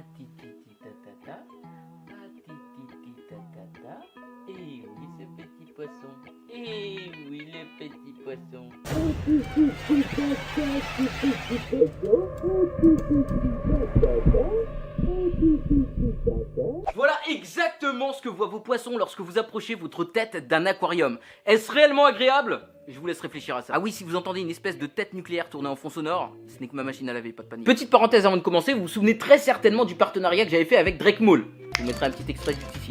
Patiti tatata, patiti tatata. Eh oui, ce petit poisson. Eh oui, le petit poisson. Voilà exactement ce que voient vos poissons lorsque vous approchez votre tête d'un aquarium. Est-ce réellement agréable ? Je vous laisse réfléchir à ça. Ah oui, si vous entendez une espèce de tête nucléaire tourner en fond sonore, ce n'est que ma machine à laver, pas de panique. Petite parenthèse avant de commencer, vous vous souvenez très certainement du partenariat que j'avais fait avec Drake Mall. Je vous mettrai un petit extrait juste ici.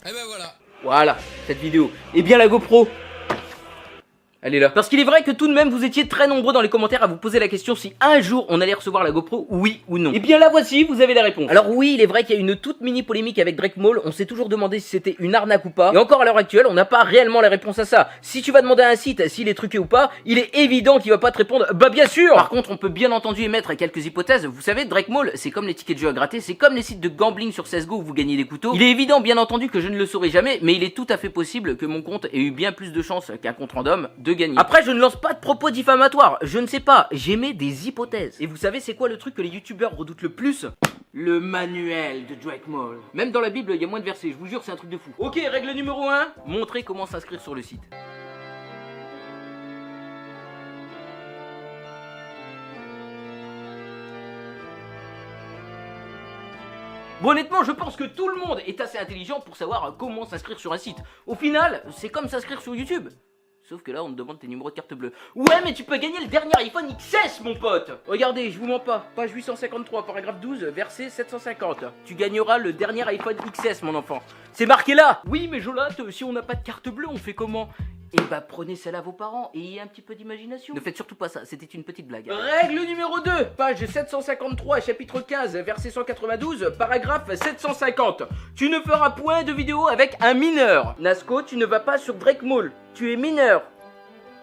Et ben voilà. Voilà, cette vidéo. Et bien la GoPro, elle est là. Parce qu'il est vrai que tout de même vous étiez très nombreux dans les commentaires à vous poser la question si un jour on allait recevoir la GoPro, oui ou non. Et bien là voici, vous avez la réponse. Alors oui, il est vrai qu'il y a une toute mini polémique avec Drake Mall, on s'est toujours demandé si c'était une arnaque ou pas. Et encore à l'heure actuelle, on n'a pas réellement la réponse à ça. Si tu vas demander à un site s'il est truqué ou pas, il est évident qu'il va pas te répondre bah bien sûr. Par contre, on peut bien entendu émettre quelques hypothèses. Vous savez, Drake Mall, c'est comme les tickets de jeu à gratter, c'est comme les sites de gambling sur CSGO où vous gagnez des couteaux. Il est évident bien entendu que je ne le saurai jamais, mais il est tout à fait possible que mon compte ait eu bien plus de chances qu'un compte random de gagner. Après, je ne lance pas de propos diffamatoires, je ne sais pas, j'émets des hypothèses. Et vous savez c'est quoi le truc que les youtubeurs redoutent le plus ? Le manuel de Drake Mall. Même dans la Bible, il y a moins de versets, je vous jure, c'est un truc de fou. Ok, règle numéro 1, montrer comment s'inscrire sur le site. Bon, honnêtement, je pense que tout le monde est assez intelligent pour savoir comment s'inscrire sur un site. Au final, c'est comme s'inscrire sur YouTube. Sauf que là, on te demande tes numéros de carte bleue. Ouais, mais tu peux gagner le dernier iPhone XS, mon pote. Regardez, je vous mens pas. Page 853, paragraphe 12, verset 750. Tu gagneras le dernier iPhone XS, mon enfant. C'est marqué là. Oui, mais Jolat, si on n'a pas de carte bleue, on fait comment ? Eh bah, prenez celle à vos parents et ayez un petit peu d'imagination. Ne faites surtout pas ça, c'était une petite blague. Règle numéro 2, page 753, chapitre 15, verset 192, paragraphe 750. Tu ne feras point de vidéo avec un mineur. Nasco, tu ne vas pas sur Drake Mall. Tu es mineur.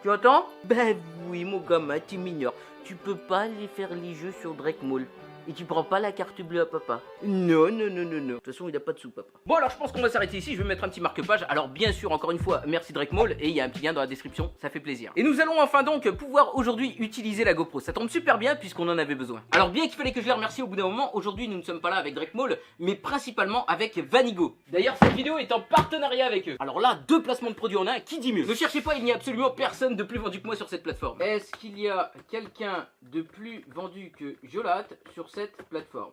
Tu entends ? Ben oui, mon gamin, tu es mineur. Tu peux pas aller faire les jeux sur Drake Mall. Et tu prends pas la carte bleue à papa. Non, non, non, non, non. De toute façon, il a pas de sous, papa. Bon, alors je pense qu'on va s'arrêter ici. Je vais mettre un petit marque-page. Alors, bien sûr, encore une fois, merci Drake Mall. Et il y a un petit lien dans la description. Ça fait plaisir. Et nous allons enfin donc pouvoir aujourd'hui utiliser la GoPro. Ça tombe super bien puisqu'on en avait besoin. Alors, bien qu'il fallait que je les remercie au bout d'un moment, aujourd'hui, nous ne sommes pas là avec Drake Mall, mais principalement avec Vanigo. D'ailleurs, cette vidéo est en partenariat avec eux. Alors là, 2 placements de produits en un. Qui dit mieux ? Ne cherchez pas, il n'y a absolument personne de plus vendu que moi sur cette plateforme. Est-ce qu'il y a quelqu'un de plus vendu que Jolat sur cette plateforme ?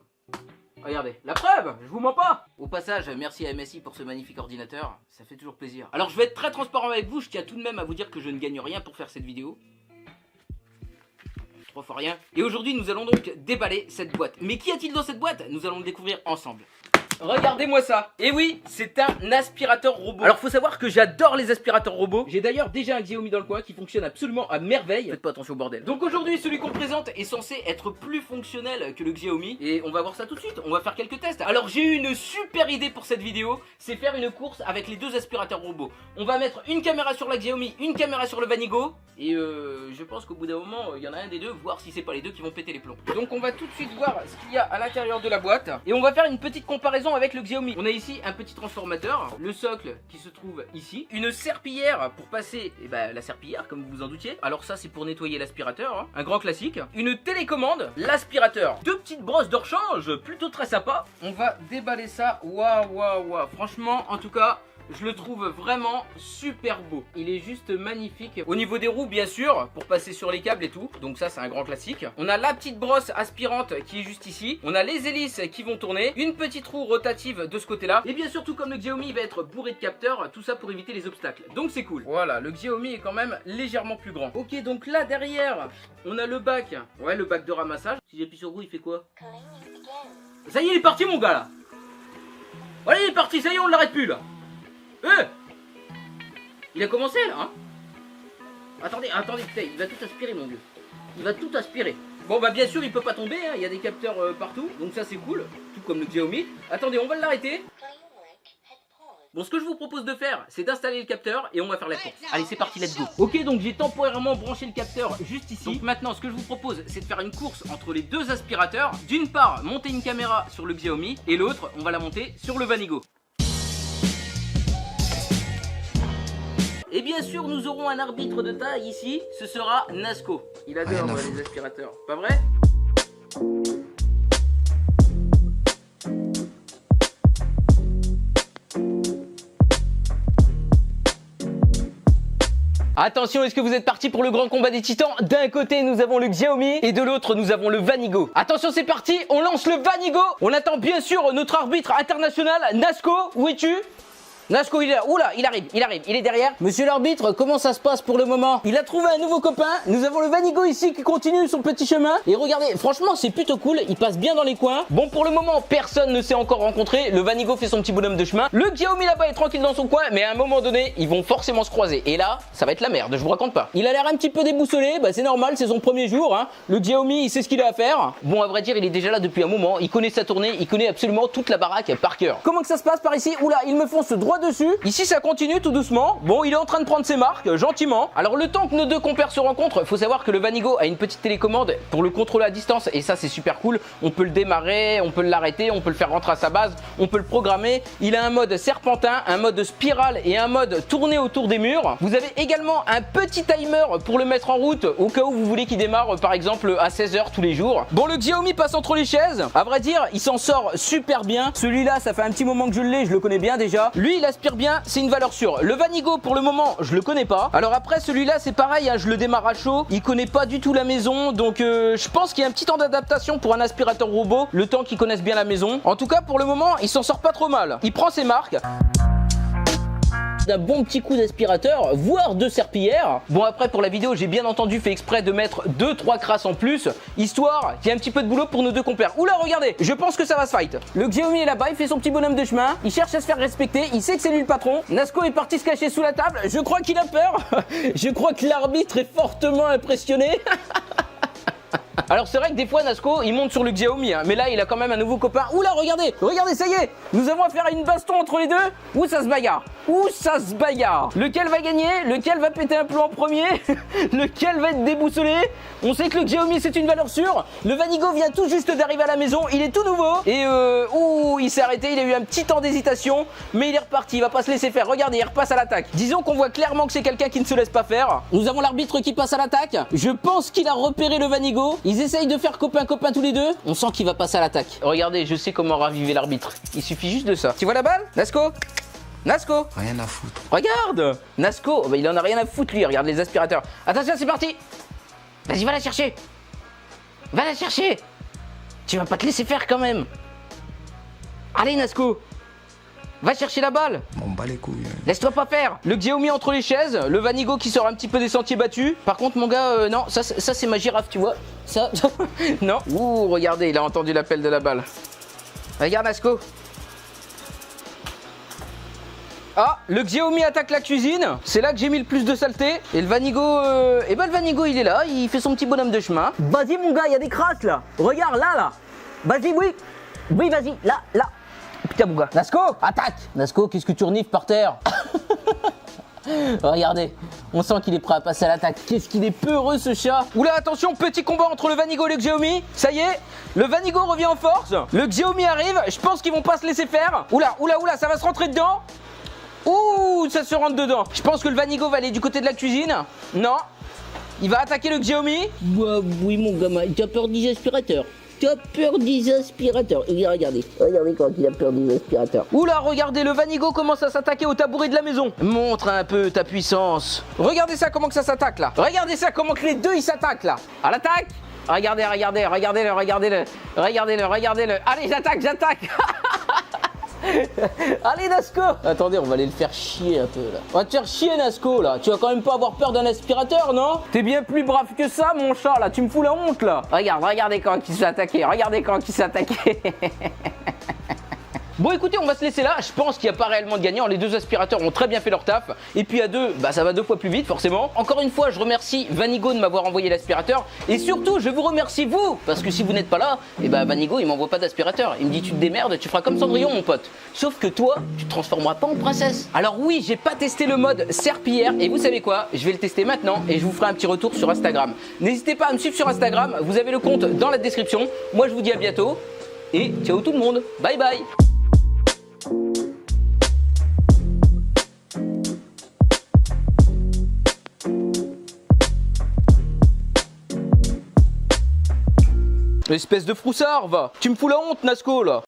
Regardez, la preuve, je vous mens pas. Au passage, merci à MSI pour ce magnifique ordinateur, ça fait toujours plaisir. Alors je vais être très transparent avec vous, je tiens tout de même à vous dire que je ne gagne rien pour faire cette vidéo. 3 fois rien. Et aujourd'hui nous allons donc déballer cette boîte. Mais qu'y a-t-il dans cette boîte ? Nous allons le découvrir ensemble. Regardez-moi ça. Et oui, c'est un aspirateur robot. Alors faut savoir que j'adore les aspirateurs robots. J'ai d'ailleurs déjà un Xiaomi dans le coin qui fonctionne absolument à merveille. Faites pas attention au bordel. Donc aujourd'hui, celui qu'on présente est censé être plus fonctionnel que le Xiaomi. Et on va voir ça tout de suite, on va faire quelques tests. Alors j'ai eu une super idée pour cette vidéo. C'est faire une course avec les 2 aspirateurs robots. On va mettre une caméra sur la Xiaomi, une caméra sur le Vanigo. Et je pense qu'au bout d'un moment, il y en a un des deux, voir si c'est pas les deux qui vont péter les plombs. Donc on va tout de suite voir ce qu'il y a à l'intérieur de la boîte. Et on va faire une petite comparaison avec le Xiaomi. On a ici un petit transformateur, le socle qui se trouve ici, une serpillière pour passer la serpillière comme vous vous en doutiez. Alors ça c'est pour nettoyer l'aspirateur, hein. Un grand classique. Une télécommande, l'aspirateur, 2 petites brosses de rechange, plutôt très sympa. On va déballer ça, waouh waouh waouh. Franchement en tout cas je le trouve vraiment super beau. Il est juste magnifique. Au niveau des roues, bien sûr, pour passer sur les câbles et tout. Donc ça, c'est un grand classique. On a la petite brosse aspirante qui est juste ici. On a les hélices qui vont tourner. Une petite roue rotative de ce côté-là. Et bien surtout, comme le Xiaomi va être bourré de capteurs, tout ça pour éviter les obstacles. Donc c'est cool. Voilà, le Xiaomi est quand même légèrement plus grand. Ok, donc là, derrière, on a le bac. Ouais, le bac de ramassage. Si j'appuie sur vous, il fait quoi? Ça y est, il est parti, mon gars, là. Voilà, il est parti. Ça y est, on l'arrête plus, là. Il a commencé là, hein. Attendez, putain, il va tout aspirer, mon dieu. Il va tout aspirer. Bon bah bien sûr il peut pas tomber, hein. Il y a des capteurs partout, donc ça c'est cool. Tout comme le Xiaomi. Attendez, on va l'arrêter. Bon, ce que je vous propose de faire, c'est d'installer le capteur et on va faire la course. Allez, c'est parti, let's go. Ok, donc j'ai temporairement branché le capteur juste ici. Donc maintenant, ce que je vous propose, c'est de faire une course entre les 2 aspirateurs. D'une part, monter une caméra sur le Xiaomi et l'autre, on va la monter sur le Vanigo. Et bien sûr, nous aurons un arbitre de taille ici, ce sera Nasco. Il adore les aspirateurs, pas vrai? Attention, est-ce que vous êtes partis pour le grand combat des titans? D'un côté, nous avons le Xiaomi et de l'autre, nous avons le Vanigo. Attention, c'est parti, on lance le Vanigo. On attend bien sûr notre arbitre international, Nasco. Où es-tu? Nasco, il est là. Oula, il arrive, il est derrière. Monsieur l'arbitre, comment ça se passe pour le moment? Il a trouvé un nouveau copain. Nous avons le Vanigo ici qui continue son petit chemin. Et regardez, franchement, c'est plutôt cool. Il passe bien dans les coins. Bon, pour le moment, personne ne s'est encore rencontré. Le Vanigo fait son petit bonhomme de chemin. Le Xiaomi là-bas est tranquille dans son coin. Mais à un moment donné, ils vont forcément se croiser. Et là, ça va être la merde, je vous raconte pas. Il a l'air un petit peu déboussolé. Bah, c'est normal, c'est son premier jour. Hein. Le Xiaomi, il sait ce qu'il a à faire. Bon, à vrai dire, il est déjà là depuis un moment. Il connaît sa tournée. Il connaît absolument toute la baraque par cœur. Comment que ça se passe par ici? Oula, il me fonce droit dessus. Ici, ça continue tout doucement. Bon, il est en train de prendre ses marques, gentiment. Alors, le temps que nos deux compères se rencontrent, faut savoir que le Vanigo a une petite télécommande pour le contrôler à distance. Et ça, c'est super cool. On peut le démarrer, on peut l'arrêter, on peut le faire rentrer à sa base, on peut le programmer. Il a un mode serpentin, un mode spirale et un mode tourné autour des murs. Vous avez également un petit timer pour le mettre en route au cas où vous voulez qu'il démarre, par exemple, à 16h tous les jours. Bon, le Xiaomi passe entre les chaises. À vrai dire, il s'en sort super bien. Celui-là, ça fait un petit moment que je l'ai, je le connais bien déjà. Lui, il aspire bien, c'est une valeur sûre. Le Vanigo, pour le moment, je le connais pas. Alors après, celui-là, c'est pareil, hein, je le démarre à chaud. Il connaît pas du tout la maison, donc je pense qu'il y a un petit temps d'adaptation pour un aspirateur robot, le temps qu'il connaisse bien la maison. En tout cas, pour le moment, il s'en sort pas trop mal. Il prend ses marques. D'un bon petit coup d'aspirateur, voire de serpillière. Bon, après pour la vidéo, j'ai bien entendu fait exprès de mettre 2-3 crasses en plus, histoire qu'il y ait un petit peu de boulot pour nos deux compères. Oula, regardez, je pense que ça va se fight. Le Xiaomi est là-bas, il fait son petit bonhomme de chemin, il cherche à se faire respecter, il sait que c'est lui le patron. Nasco est parti se cacher sous la table, je crois qu'il a peur. Je crois que l'arbitre est fortement impressionné. Alors c'est vrai que des fois Nasco il monte sur le Xiaomi hein, mais là il a quand même un nouveau copain. Oula, regardez, ça y est, nous avons affaire à une baston entre les deux. Où ça se bagarre, lequel va gagner, lequel va péter un plomb en premier, lequel va être déboussolé. On sait que le Xiaomi c'est une valeur sûre. Le Vanigo vient tout juste d'arriver à la maison, il est tout nouveau. Et il s'est arrêté, il a eu un petit temps d'hésitation, mais il est reparti, il va pas se laisser faire. Regardez, il repasse à l'attaque. Disons qu'on voit clairement que c'est quelqu'un qui ne se laisse pas faire. Nous avons l'arbitre qui passe à l'attaque. Je pense qu'il a repéré le Vanigo. Ils essayent de faire copain tous les deux. On sent qu'il va passer à l'attaque. Regardez, je sais comment raviver l'arbitre. Il suffit juste de ça. Tu vois la balle, Nasco? Rien à foutre. Regarde, Nasco, bah, il en a rien à foutre lui. Regarde les aspirateurs. Attention, c'est parti. Vas-y, va la chercher. Tu vas pas te laisser faire quand même. Allez, Nasco, va chercher la balle. Bon, bat les couilles. Laisse-toi pas faire. Le Xiaomi entre les chaises, le Vanigo qui sort un petit peu des sentiers battus. Par contre, mon gars, non, ça c'est ma girafe, tu vois. Ça, non. Ouh, regardez, il a entendu l'appel de la balle. Regarde, Nasco. Ah, le Xiaomi attaque la cuisine. C'est là que j'ai mis le plus de saleté. Et le Vanigo, le Vanigo, il est là. Il fait son petit bonhomme de chemin. Vas-y, mon gars, il y a des crasses là. Regarde, là. Vas-y, oui. Oui, vas-y, là. Putain, mon gars. Nasco, attaque. Nasco, qu'est-ce que tu renifles par terre? Regardez, on sent qu'il est prêt à passer à l'attaque. Qu'est-ce qu'il est peureux ce chat. Oula, attention, petit combat entre le Vanigo et le Xiaomi. Ça y est, le Vanigo revient en force. Le Xiaomi arrive, je pense qu'ils vont pas se laisser faire. Oula, ça va se rentrer dedans. Ouh, ça se rentre dedans. Je pense que le Vanigo va aller du côté de la cuisine. Non, il va attaquer le Xiaomi. Bah oui, mon gamin, tu as peur des aspirateurs. Regardez quand il a peur des aspirateurs. Oula, regardez, le Vanigo commence à s'attaquer au tabouret de la maison. Montre un peu ta puissance. Regardez ça, comment que ça s'attaque là. Regardez ça, comment que les deux ils s'attaquent là. À l'attaque. Regardez-le. Allez, j'attaque. Allez, Nasco. Attendez, on va aller le faire chier un peu là. On va te faire chier, Nasco là. Tu vas quand même pas avoir peur d'un aspirateur, non? T'es bien plus brave que ça, mon chat là. Tu me fous la honte là. Regardez quand il s'est attaqué. Bon, écoutez, on va se laisser là. Je pense qu'il n'y a pas réellement de gagnant. Les deux aspirateurs ont très bien fait leur taf. Et puis à deux, bah ça va 2 fois plus vite, forcément. Encore une fois, je remercie Vanigo de m'avoir envoyé l'aspirateur. Et surtout, je vous remercie vous. Parce que si vous n'êtes pas là, et bah Vanigo, il m'envoie pas d'aspirateur. Il me dit, tu te démerdes, tu feras comme Cendrillon, mon pote. Sauf que toi, tu te transformeras pas en princesse. Alors oui, j'ai pas testé le mode serpillière. Et vous savez quoi? Je vais le tester maintenant. Et je vous ferai un petit retour sur Instagram. N'hésitez pas à me suivre sur Instagram. Vous avez le compte dans la description. Moi, je vous dis à bientôt. Et ciao tout le monde. Bye bye. Espèce de froussard, va. Tu me fous la honte, Nasco, là.